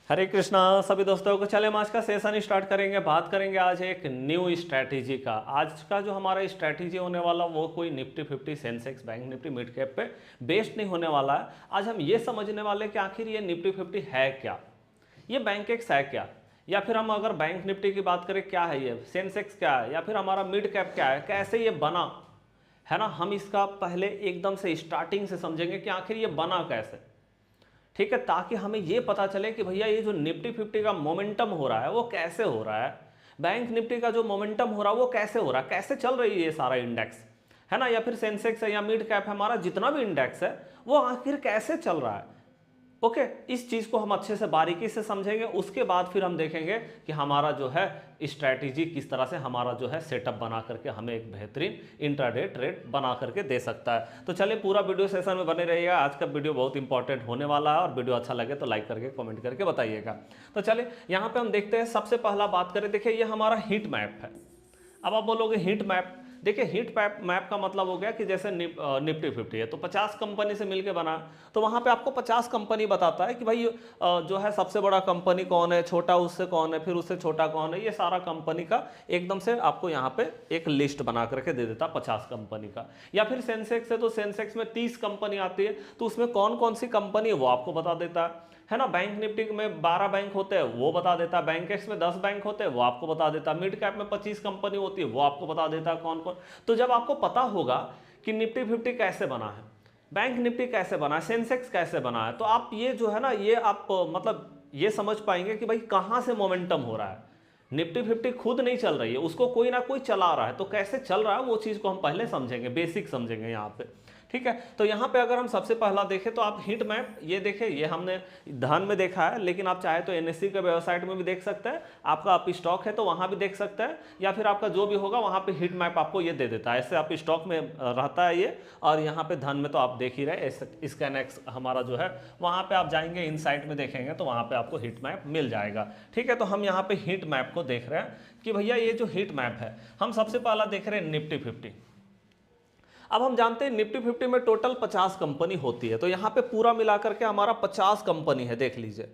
हरे कृष्णा सभी दोस्तों को। चले हम आज का सेशन स्टार्ट करेंगे। बात करेंगे आज एक न्यू स्ट्रैटेजी का। आज का जो हमारा स्ट्रैटेजी होने वाला वो कोई Nifty 50 Sensex bank Nifty mid cap पे बेस्ड नहीं होने वाला है। आज हम ये समझने वाले कि आखिर ये निफ्टी 50 है क्या, ये बैंक एक्स है क्या, या फिर हम अगर बैंक निफ्टी की बात करें क्या है ये, सेंसेक्स क्या है, या फिर हमारा मिड कैप क्या है, कैसे ये बना है ना। हम इसका पहले एकदम से स्टार्टिंग से समझेंगे कि आखिर ये बना कैसे, ठीक है, ताकि हमें ये पता चले कि भैया ये जो निफ्टी 50 का मोमेंटम हो रहा है वो कैसे हो रहा है, बैंक निफ्टी का जो मोमेंटम हो रहा है वो कैसे हो रहा है, कैसे चल रही है ये सारा इंडेक्स है ना, या फिर सेंसेक्स है या मिड कैप है, हमारा जितना भी इंडेक्स है वो आखिर कैसे चल रहा है। ओके, इस चीज को हम अच्छे से बारीकी से समझेंगे। उसके बाद फिर हम देखेंगे कि हमारा जो है स्ट्रैटेजी किस तरह से हमारा जो है सेटअप बना करके हमें एक बेहतरीन इंट्राडे ट्रेड बना करके दे सकता है। तो चलिए पूरा वीडियो सेशन में बने रहिएगा। आज का वीडियो बहुत इंपॉर्टेंट होने वाला है और वीडियो अच्छा लगे तो लाइक करके कमेंट करके बताइएगा। तो चलिए यहाँ पे हम देखते हैं। सबसे पहला बात करें, देखिए ये हमारा हीट मैप है। अब आप बोलोगे हीट मैप, देखिए हीट मैप का मतलब हो गया कि जैसे निफ्टी 50 है तो 50 कंपनी से मिलके बना, तो वहाँ पे आपको 50 कंपनी बताता है कि भाई जो है सबसे बड़ा कंपनी कौन है, छोटा उससे कौन है, फिर उससे छोटा कौन है, ये सारा कंपनी का एकदम से आपको यहाँ पे एक लिस्ट बना करके दे देता 50 कंपनी का। या फिर सेंसेक्स है तो सेंसेक्स में 30 कंपनी आती है तो उसमें कौन कौन सी कंपनी है वो आपको बता देता है ना। बैंक निफ्टी में 12 बैंक होते हैं वो बता देता है, बैंक एक्स में 10 बैंक होते हैं वो आपको बता देता है, मिड कैप में 25 कंपनी होती है वो आपको बता देता है कौन कौन। तो जब आपको पता होगा कि निफ्टी 50 कैसे बना है, बैंक निफ्टी कैसे बना है, सेंसेक्स कैसे बना है, तो आप ये जो है ना ये आप मतलब ये समझ पाएंगे कि भाई कहाँ से मोमेंटम हो रहा है। निफ्टी 50 खुद नहीं चल रही है, उसको कोई ना कोई चला रहा है, तो कैसे चल रहा है वो चीज़ को हम पहले समझेंगे, बेसिक समझेंगे यहाँ पे, ठीक है। तो यहाँ पे अगर हम सबसे पहला देखें तो आप हीट मैप ये देखें, ये हमने धन में देखा है, लेकिन आप चाहे तो एनएससी के वेबसाइट में भी देख सकते हैं, आपका आप स्टॉक है तो वहाँ भी देख सकते हैं, या फिर आपका जो भी होगा वहाँ पे हीट मैप आपको ये दे देता है। ऐसे आप स्टॉक में रहता है ये, और यहाँ पे धन में तो आप देख ही रहे स्कैनएक्स हमारा जो है वहाँ पे आप जाएंगे इनसाइट में देखेंगे तो वहाँ पे आपको हीट मैप मिल जाएगा, ठीक है। तो हम यहाँ पे हीट मैप को देख रहे हैं कि भैया ये जो हीट मैप है, हम सबसे पहला देख रहे हैं निफ्टी 50। अब हम जानते हैं निफ्टी 50 में टोटल 50 कंपनी होती है, तो यहाँ पे पूरा मिलाकर के हमारा 50 कंपनी है, देख लीजिए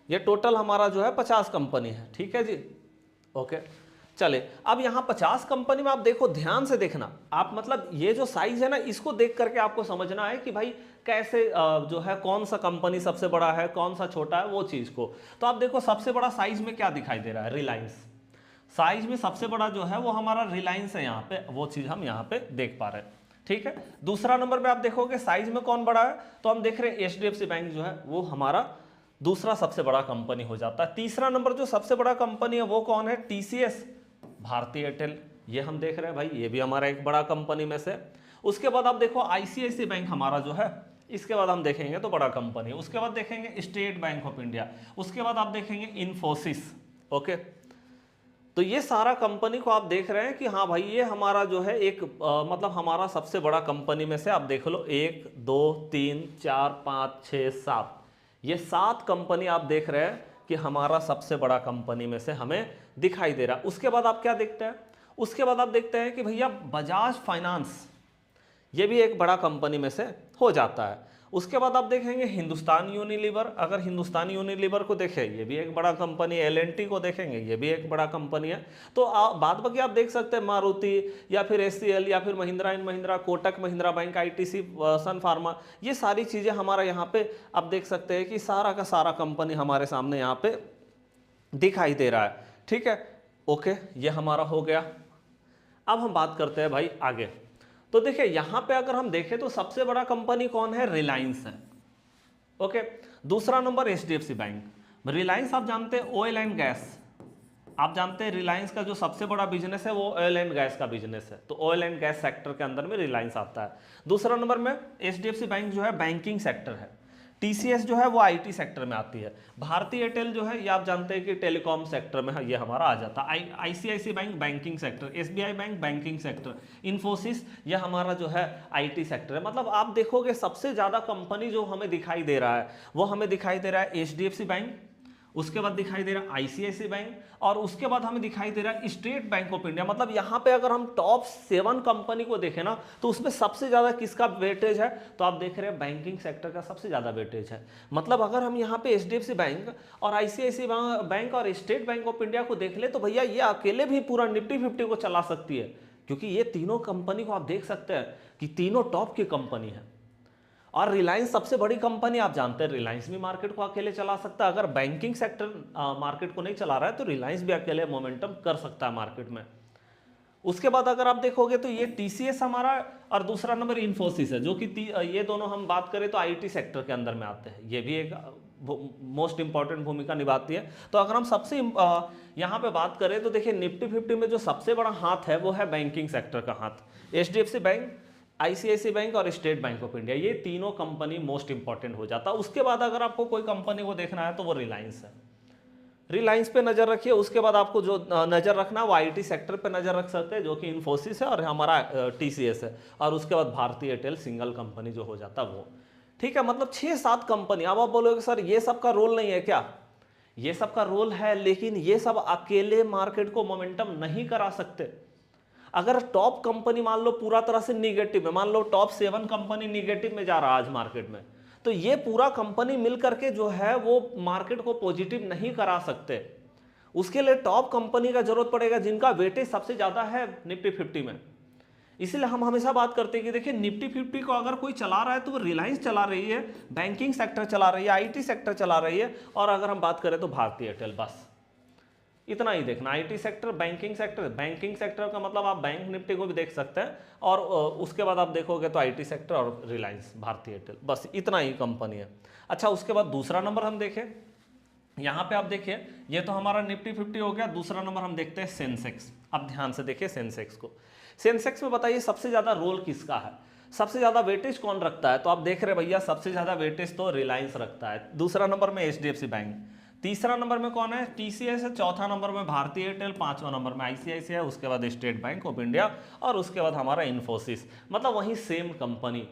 ये टोटल हमारा जो है 50 कंपनी है, ठीक है जी। ओके, चले अब यहाँ 50 कंपनी में आप देखो, ध्यान से देखना आप, मतलब ये जो साइज है ना इसको देख करके आपको समझना है कि भाई कैसे जो है कौन सा कंपनी सबसे बड़ा है कौन सा छोटा है वो चीज को। तो आप देखो सबसे बड़ा साइज में क्या दिखाई दे रहा है, रिलायंस। साइज में सबसे बड़ा जो है वो हमारा रिलायंस है, यहाँ पे वो चीज हम यहाँ पे देख पा रहे हैं, ठीक है। दूसरा नंबर पे आप देखोगे साइज में कौन बड़ा है, तो हम देख रहे हैं एचडीएफसी बैंक जो है वो हमारा दूसरा सबसे बड़ा कंपनी हो जाता है। तीसरा नंबर जो सबसे बड़ा कंपनी है वो कौन है, टीसीएस भारतीय एयरटेल, ये हम देख रहे हैं भाई, ये भी हमारा एक बड़ा कंपनी में से। उसके बाद आप देखो आईसीआईसी बैंक हमारा जो है, इसके बाद हम देखेंगे तो बड़ा कंपनी है। उसके बाद देखेंगे स्टेट बैंक ऑफ इंडिया, उसके बाद आप देखेंगे इन्फोसिस। ओके, तो ये सारा कंपनी को आप देख रहे हैं कि हाँ भाई ये हमारा जो है एक मतलब हमारा सबसे बड़ा कंपनी में से आप देख लो 1 2 3 4 5 6 7, ये 7 कंपनी आप देख रहे हैं कि हमारा सबसे बड़ा कंपनी में से हमें दिखाई दे रहा है। उसके बाद आप क्या देखते हैं, उसके बाद आप देखते हैं कि भैया बजाज फाइनेंस ये भी एक बड़ा कंपनी में से हो जाता है। उसके बाद आप देखेंगे हिंदुस्तान यूनिलीवर, अगर हिंदुस्तान यूनिलीवर को देखें ये भी एक बड़ा कंपनी है। एलएनटी को देखेंगे ये भी एक बड़ा कंपनी है। तो बाद बाकी आप देख सकते हैं मारुति या फिर एचसीएल या फिर Mahindra and Mahindra, Kotak Mahindra bank, ITC, Sun Pharma, ये सारी चीज़ें हमारा यहाँ पे आप देख सकते हैं कि सारा का सारा कंपनी हमारे सामने यहाँ पे दिखाई दे रहा है, ठीक है। ओके, ये हमारा हो गया। अब हम बात करते हैं भाई आगे। तो देखिए यहां पे अगर हम देखें तो सबसे बड़ा कंपनी कौन है, रिलायंस है। ओके, दूसरा नंबर एचडीएफसी बैंक। रिलायंस आप जानते हैं ऑयल एंड गैस, आप जानते हैं रिलायंस का जो सबसे बड़ा बिजनेस है वो ऑयल एंड गैस का बिजनेस है, तो ऑयल एंड गैस सेक्टर के अंदर में रिलायंस आता है। दूसरा नंबर में एचडीएफसी बैंक जो है बैंकिंग सेक्टर है। टीसीएस जो है वो आईटी सेक्टर में आती है। भारतीय एयरटेल जो है ये आप जानते हैं कि टेलीकॉम सेक्टर में है, ये हमारा आ जाता है। ICICI bank banking sector, SBI bank banking sector, Infosys ये हमारा जो है आईटी सेक्टर है। मतलब आप देखोगे सबसे ज़्यादा कंपनी जो हमें दिखाई दे रहा है वो हमें दिखाई दे रहा है एचडीएफसी बैंक, उसके बाद दिखाई दे रहा आईसीआईसी बैंक, और उसके बाद हमें दिखाई दे रहा स्टेट बैंक ऑफ इंडिया। मतलब यहाँ पे अगर हम टॉप 7 कंपनी को देखें ना, तो उसमें सबसे ज़्यादा किसका वेटेज है, तो आप देख रहे हैं बैंकिंग सेक्टर का सबसे ज़्यादा वेटेज है। मतलब अगर हम यहाँ पे एचडीएफसी बैंक और आईसीआईसी बैंक और स्टेट बैंक ऑफ इंडिया को देख ले, तो भैया ये अकेले भी पूरा निफ्टी 50 को चला सकती है, क्योंकि ये तीनों कंपनी को आप देख सकते हैं कि तीनों टॉप की कंपनी है। और रिलायंस सबसे बड़ी कंपनी, आप जानते हैं रिलायंस भी मार्केट को अकेले चला सकता है। अगर बैंकिंग सेक्टर मार्केट को नहीं चला रहा है तो रिलायंस भी अकेले मोमेंटम कर सकता है मार्केट में। उसके बाद अगर आप देखोगे तो ये टीसीएस हमारा, और दूसरा नंबर इन्फोसिस है, जो कि ये दोनों हम बात करें तो आईटी सेक्टर के अंदर में आते हैं। ये भी एक मोस्ट इंपॉर्टेंट भूमिका निभाती है। तो अगर हम सबसे यहाँ पे बात करें तो देखिए निफ्टी 50 में जो सबसे बड़ा हाथ है वो है बैंकिंग सेक्टर का हाथ। एचडीएफसी बैंक, आईसीआईसी बैंक और स्टेट बैंक ऑफ इंडिया, ये तीनों कंपनी मोस्ट इंपॉर्टेंट हो जाता है। उसके बाद अगर आपको कोई कंपनी को देखना है तो वो रिलायंस है। रिलायंस पे नजर रखिए। उसके बाद आपको जो नजर रखना है वो आईटी सेक्टर पे नजर रख सकते हैं, जो कि इन्फोसिस है और हमारा टीसीएस है। और उसके बाद भारतीय एयरटेल सिंगल कंपनी जो हो जाता है वो। ठीक है, मतलब 6-7 कंपनी। अब आप बोलोगे सर ये सब का रोल नहीं है क्या? ये सब का रोल है, लेकिन ये सब अकेले मार्केट को मोमेंटम नहीं करा सकते। अगर टॉप कंपनी मान लो पूरा तरह से निगेटिव में, मान लो टॉप 7 कंपनी निगेटिव में जा रहा है आज मार्केट में, तो ये पूरा कंपनी मिल करके जो है वो मार्केट को पॉजिटिव नहीं करा सकते। उसके लिए टॉप कंपनी का जरूरत पड़ेगा जिनका वेटेज सबसे ज्यादा है निफ्टी 50 में। इसलिए हम हमेशा बात करते हैं कि देखिए निफ्टी 50 को अगर कोई चला रहा है तो वो रिलायंस चला रही है, बैंकिंग सेक्टर चला रही है, आईटी सेक्टर चला रही है, और अगर हम बात करें तो भारतीय एयरटेल। बस इतना ही देखना, IT sector, banking sector. Banking sector का मतलब आप बैंक निफ्टी को भी देख सकते हैं, और उसके बाद आप देखोगे तो आईटी सेक्टर और रिलायंस, भारतीय एयरटेल, बस इतना ही कंपनी है। अच्छा, उसके बाद दूसरा नंबर हम देखें, यहाँ पे आप देखिए ये तो हमारा निफ्टी 50 हो गया। दूसरा नंबर हम देखते हैं सेंसेक्स। अब ध्यान से देखिए सेंसेक्स को। सेंसेक्स में बताइए सबसे ज्यादा रोल किसका है, सबसे ज्यादा वेटेज कौन रखता है? तो आप देख रहे भैया सबसे ज्यादा वेटेज तो रिलायंस रखता है। दूसरा नंबर में एचडीएफसी बैंक, तीसरा नंबर में कौन है? टीसीएस है, चौथा नंबर में भारतीय एयरटेल, पांचवा नंबर में आईसीआईसीआई, उसके बाद स्टेट बैंक ऑफ इंडिया, और उसके बाद हमारा इन्फोसिस। मतलब वही सेम कंपनी।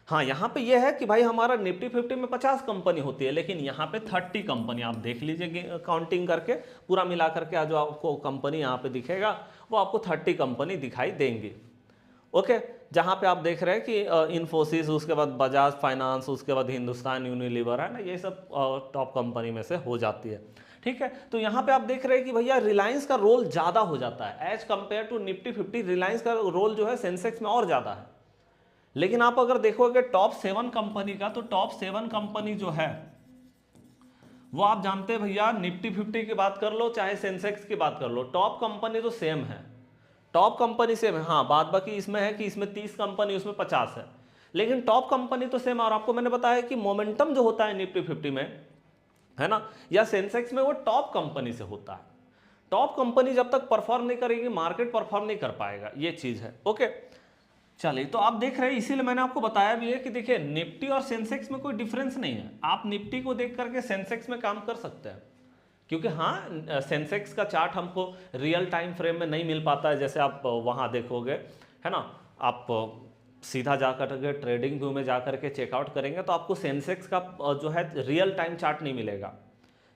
हाँ, यहाँ पे ये है कि भाई हमारा निफ्टी 50 में 50 कंपनी होती है, लेकिन यहाँ पे 30 कंपनी, आप देख लीजिए काउंटिंग करके पूरा मिला करके जो आपको कंपनी यहाँ पे दिखेगा वो आपको 30 कंपनी दिखाई देंगी। ओके, जहाँ पे आप देख रहे हैं कि इन्फोसिस, उसके बाद बजाज फाइनेंस, उसके बाद हिंदुस्तान यूनिलीवर, है ना, ये सब टॉप कंपनी में से हो जाती है। ठीक है, तो यहाँ पे आप देख रहे हैं कि भैया रिलायंस का रोल ज़्यादा हो जाता है as compare to Nifty 50। Reliance का रोल जो है सेंसेक्स में और ज़्यादा है। लेकिन आप अगर देखोगे टॉप 7 कंपनी का, तो टॉप 7 कंपनी जो है वो आप जानते हैं भैया, निफ्टी 50 की बात कर लो चाहे सेंसेक्स की बात कर लो, टॉप कंपनी तो सेम है, टॉप कंपनी सेम है। हाँ, बात बाकी इसमें है कि इसमें 30 कंपनी, उसमें 50 है, लेकिन टॉप कंपनी तो सेम है। और आपको मैंने बताया कि मोमेंटम जो होता है निफ्टी 50 में, है ना, या सेंसेक्स में, वो टॉप कंपनी से होता है। टॉप कंपनी जब तक परफॉर्म नहीं करेगी मार्केट परफॉर्म नहीं कर पाएगा, ये चीज है। ओके, चलिए, तो आप देख रहे हैं, इसीलिए मैंने आपको बताया भी है कि देखिए निफ्टी और सेंसेक्स में कोई डिफरेंस नहीं है। आप निफ्टी को देख करके सेंसेक्स में काम कर सकते हैं, क्योंकि हाँ सेंसेक्स का चार्ट हमको रियल टाइम फ्रेम में नहीं मिल पाता है, जैसे आप वहाँ देखोगे, है ना, आप सीधा जा करके ट्रेडिंग व्यू में जा करके चेकआउट करेंगे तो आपको सेंसेक्स का जो है रियल टाइम चार्ट नहीं मिलेगा,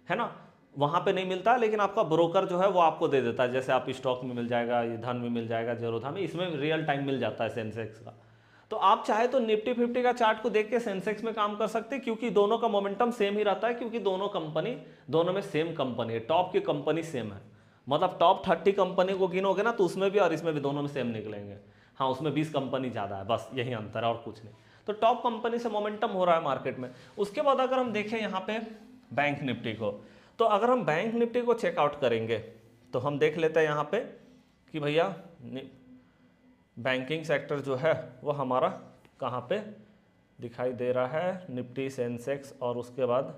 है ना, वहाँ पे नहीं मिलता। लेकिन आपका ब्रोकर जो है वो आपको दे देता है, जैसे आप स्टॉक में मिल जाएगा, धन में मिल जाएगा, जीरोधा में, इसमें रियल टाइम मिल जाता है सेंसेक्स का। तो आप चाहे तो निफ्टी 50 का चार्ट को देख के सेंसेक्स में काम कर सकते हैं, क्योंकि दोनों का मोमेंटम सेम ही रहता है, क्योंकि दोनों में सेम कंपनी है, टॉप की कंपनी सेम है। मतलब टॉप 30 कंपनी को गिनोगे ना तो उसमें भी और इसमें भी दोनों में सेम निकलेंगे। हाँ, उसमें 20 कंपनी ज़्यादा है, बस यही अंतर है और कुछ नहीं। तो टॉप कंपनी से मोमेंटम हो रहा है मार्केट में। उसके बाद अगर हम देखें यहाँ पे बैंक निफ्टी को, तो अगर हम बैंक निफ्टी को चेकआउट करेंगे तो हम देख लेते हैं यहाँ पे कि भैया बैंकिंग सेक्टर जो है वो हमारा कहाँ पे दिखाई दे रहा है, निफ्टी, सेंसेक्स, और उसके बाद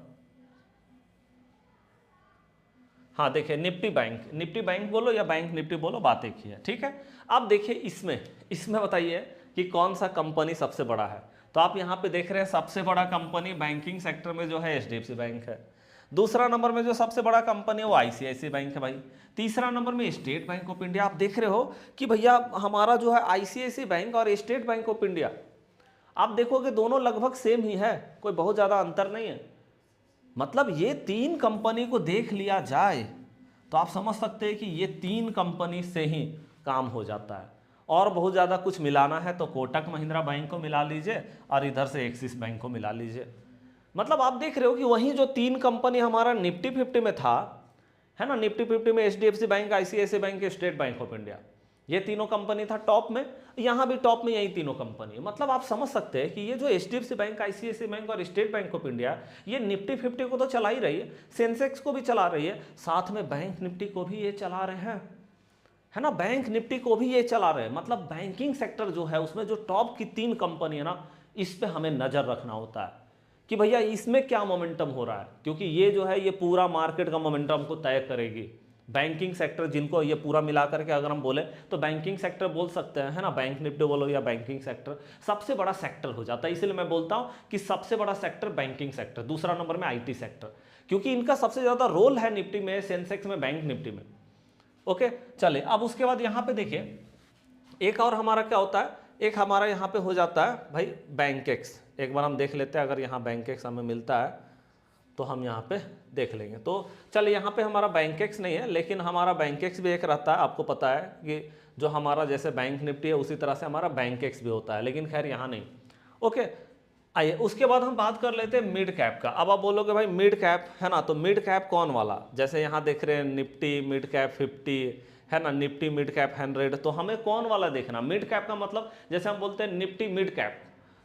हाँ देखिए निफ्टी बैंक बोलो या बैंक निफ्टी बोलो, बात एक ही है। ठीक है, अब देखिए इसमें बताइए कि कौन सा कंपनी सबसे बड़ा है। तो आप यहाँ पे देख रहे हैं सबसे बड़ा कंपनी बैंकिंग सेक्टर में जो है एचडीएफसी बैंक है। दूसरा नंबर में जो सबसे बड़ा कंपनी है वो आईसीआईसीआई बैंक है भाई। तीसरा नंबर में स्टेट बैंक ऑफ इंडिया। आप देख रहे हो कि भैया हमारा जो है आईसीआईसीआई बैंक और स्टेट बैंक ऑफ इंडिया, आप देखोगे दोनों लगभग सेम ही है, कोई बहुत ज़्यादा अंतर नहीं है। मतलब ये 3 कंपनी को देख लिया जाए तो आप समझ सकते हैं कि ये 3 कंपनी से ही काम हो जाता है। और बहुत ज़्यादा कुछ मिलाना है तो कोटक महिंद्रा बैंक को मिला लीजिए और इधर से एक्सिस बैंक को मिला लीजिए। मतलब आप देख रहे हो कि वहीं जो 3 कंपनी हमारा निफ्टी 50 में था, है ना, निफ्टी 50 में HDFC bank, ICICI bank, state bank of India, ये तीनों कंपनी था टॉप में। यहाँ भी टॉप में यही तीनों कंपनी है। मतलब आप समझ सकते हैं कि ये जो एचडीएफसी बैंक, आईसीआईसीआई बैंक और स्टेट बैंक ऑफ इंडिया, ये निफ्टी 50 को तो चला ही रही है, सेंसेक्स को भी चला रही है, साथ में बैंक निफ्टी को भी ये चला रहे हैं, है ना, बैंक निफ्टी को भी ये चला रहे हैं। मतलब बैंकिंग सेक्टर जो है उसमें जो टॉप की 3 कंपनी है ना, इस पे हमें नजर रखना होता है कि भैया इसमें क्या मोमेंटम हो रहा है, क्योंकि ये जो है ये पूरा मार्केट का मोमेंटम को तय करेगी। बैंकिंग सेक्टर जिनको ये पूरा मिला करके अगर हम बोले तो बैंकिंग सेक्टर बोल सकते हैं, है ना, बैंक निफ्टी बोलो या बैंकिंग सेक्टर सबसे बड़ा सेक्टर हो जाता है। इसलिए मैं बोलता हूं कि सबसे बड़ा सेक्टर बैंकिंग सेक्टर, दूसरा नंबर में आईटी सेक्टर, क्योंकि इनका सबसे ज्यादा रोल है निफ्टी में, सेंसेक्स में, बैंक निफ्टी में। ओके, चले अब उसके बाद यहाँ पे देखिए एक और हमारा क्या होता है, एक हमारा यहाँ पे हो जाता है भाई बैंकेक्स। एक बार हम देख लेते हैं, अगर यहाँ बैंकेक्स हमें मिलता है तो हम यहाँ पे देख लेंगे। तो चलिए यहाँ पे हमारा बैंकेक्स नहीं है, लेकिन हमारा बैंकेक्स भी एक रहता है। आपको पता है कि जो हमारा जैसे बैंक निफ्टी है उसी तरह से हमारा बैंकेक्स भी होता है, लेकिन खैर यहाँ नहीं। ओके, आइए उसके बाद हम बात कर लेते हैं मिड कैप का। अब आप बोलोगे भाई मिड कैप है ना, तो मिड कैप कौन वाला, जैसे यहाँ देख रहे हैं निफ्टी मिड कैप 50 है ना, निफ्टी मिड कैप 100, तो हमें कौन वाला देखना। मिड कैप का मतलब जैसे हम बोलते हैं निफ्टी मिड कैप,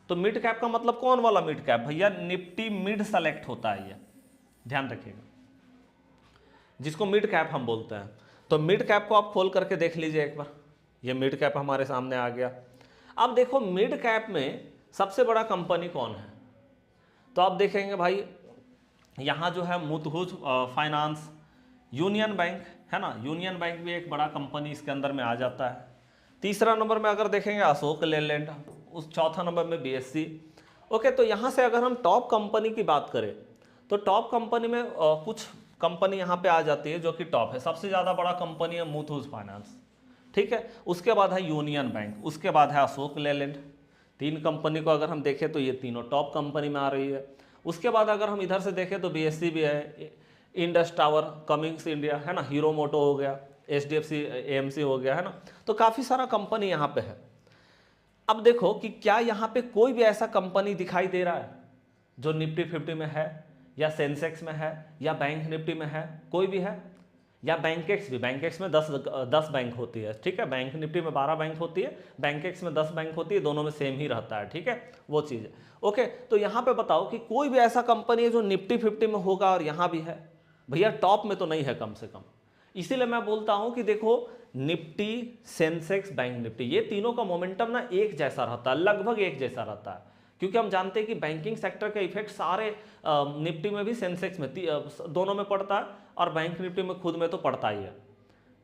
तो मिड कैप का मतलब कौन वाला मिड कैप, भैया निफ्टी मिड सेलेक्ट होता है, ये ध्यान रखिएगा, जिसको मिड कैप हम बोलते हैं। तो मिड कैप को आप खोल करके देख लीजिए एक बार, ये मिड कैप हमारे सामने आ गया। अब देखो मिड कैप में सबसे बड़ा कंपनी कौन है, तो आप देखेंगे भाई यहाँ जो है मुथूट फाइनेंस, यूनियन बैंक, है ना, यूनियन बैंक भी एक बड़ा कंपनी इसके अंदर में आ जाता है। तीसरा नंबर में अगर देखेंगे अशोक लेलैंड, उस चौथा नंबर में बीएससी। ओके, तो यहाँ से अगर हम टॉप कंपनी की बात करें तो टॉप कंपनी में कुछ कंपनी यहाँ पे आ जाती है जो कि टॉप है। सबसे ज़्यादा बड़ा कंपनी है मुथूट फाइनेंस, ठीक है, उसके बाद है यूनियन बैंक, उसके बाद है अशोक लेलैंड। 3 कंपनी को अगर हम देखें तो ये तीनों टॉप कंपनी में आ रही है। उसके बाद अगर हम इधर से देखें तो बीएससी भी है, इंडस टावर, कमिंग्स इंडिया, है ना, हीरो मोटो हो गया, एचडीएफसी एएमसी हो गया, है ना, तो काफ़ी सारा कंपनी यहाँ पे है। अब देखो कि क्या यहाँ पे कोई भी ऐसा कंपनी दिखाई दे रहा है जो निफ्टी 50 में है या सेंसेक्स में है या बैंक निफ्टी में है, कोई भी है, या बैंकेक्स भी, बैंकेक्स में 10 बैंक होती है, ठीक है, बैंक निफ्टी में 12 बैंक होती है, बैंकेक्स में 10 बैंक होती है, दोनों में सेम ही रहता है, ठीक है, वो चीज़ है। ओके, तो यहाँ पे बताओ कि कोई भी ऐसा कंपनी है जो निफ्टी 50 में होगा और यहाँ भी है, भैया टॉप में तो नहीं है कम से कम। इसीलिए मैं बोलता हूं कि देखो निफ्टी, सेंसेक्स, बैंक निफ्टी, ये तीनों का मोमेंटम ना एक जैसा रहता है, लगभग एक जैसा रहता है, क्योंकि हम जानते हैं कि बैंकिंग सेक्टर का इफेक्ट सारे निफ्टी में भी, सेंसेक्स में, दोनों में पड़ता है, और बैंक निफ्टी में खुद में तो पड़ता ही है,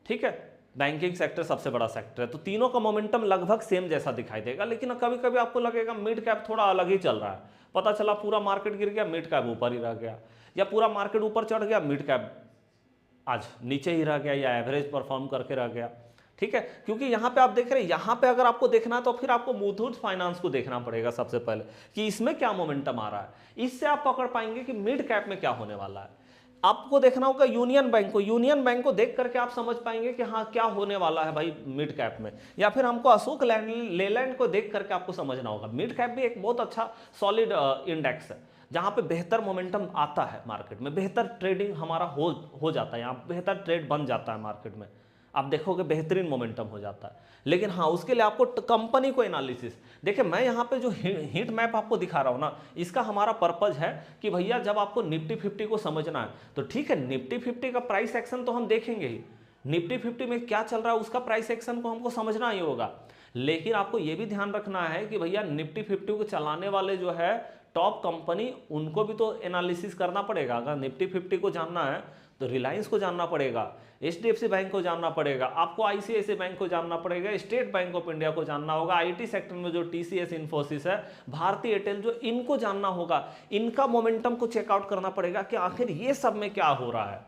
ठीक है। बैंकिंग सेक्टर सबसे बड़ा सेक्टर है, तो तीनों का मोमेंटम लगभग सेम जैसा दिखाई देगा, लेकिन कभी कभी आपको लगेगा मिड कैप थोड़ा अलग ही चल रहा है। पता चला पूरा मार्केट गिर गया, मिड कैप ऊपर ही रह गया, या पूरा मार्केट ऊपर चढ़ गया, मिड कैप आज नीचे ही रह गया या एवरेज परफॉर्म करके रह गया, ठीक है। क्योंकि यहाँ पे आप देख रहे हैं, यहाँ पे अगर आपको देखना है तो फिर आपको मुथूट फाइनेंस को देखना पड़ेगा सबसे पहले कि इसमें क्या मोमेंटम आ रहा है, इससे आप पकड़ पाएंगे कि मिड कैप में क्या होने वाला है। आपको देखना होगा यूनियन बैंक को, यूनियन बैंक को देख करके आप समझ पाएंगे कि हाँ क्या होने वाला है भाई मिड कैप में, या फिर हमको अशोक लेलैंड को देख करके आपको समझना होगा। मिड कैप भी एक बहुत अच्छा सॉलिड इंडेक्स है जहाँ पे बेहतर मोमेंटम आता है मार्केट में, बेहतर ट्रेडिंग हमारा हो जाता है, यहाँ बेहतर ट्रेड बन जाता है मार्केट में, आप देखोगे बेहतरीन मोमेंटम हो जाता है। लेकिन हाँ उसके लिए आपको कंपनी को एनालिसिस, देखिए मैं यहाँ पे जो हीट मैप आपको दिखा रहा हूँ ना, इसका हमारा पर्पज है कि भैया जब आपको निफ्टी 50 को समझना है तो ठीक है, निफ्टी 50 का प्राइस एक्शन तो हम देखेंगे ही, निफ्टी 50 में क्या चल रहा है उसका प्राइस एक्शन को हमको समझना ही होगा, लेकिन आपको ये भी ध्यान रखना है कि भैया निफ्टी 50 को चलाने वाले जो है टॉप कंपनी, उनको भी तो एनालिसिस करना पड़ेगा। अगर निफ्टी 50 को जानना है तो रिलायंस को जानना पड़ेगा, एचडीएफसी बैंक को जानना पड़ेगा, आपको आईसीआईसीआई बैंक को जानना पड़ेगा, स्टेट बैंक ऑफ इंडिया को जानना होगा, आईटी सेक्टर में जो टीसीएस, इन्फोसिस है, भारतीय एयरटेल, जो इनको जानना होगा, इनका मोमेंटम को चेकआउट करना पड़ेगा कि आखिर ये सब में क्या हो रहा है।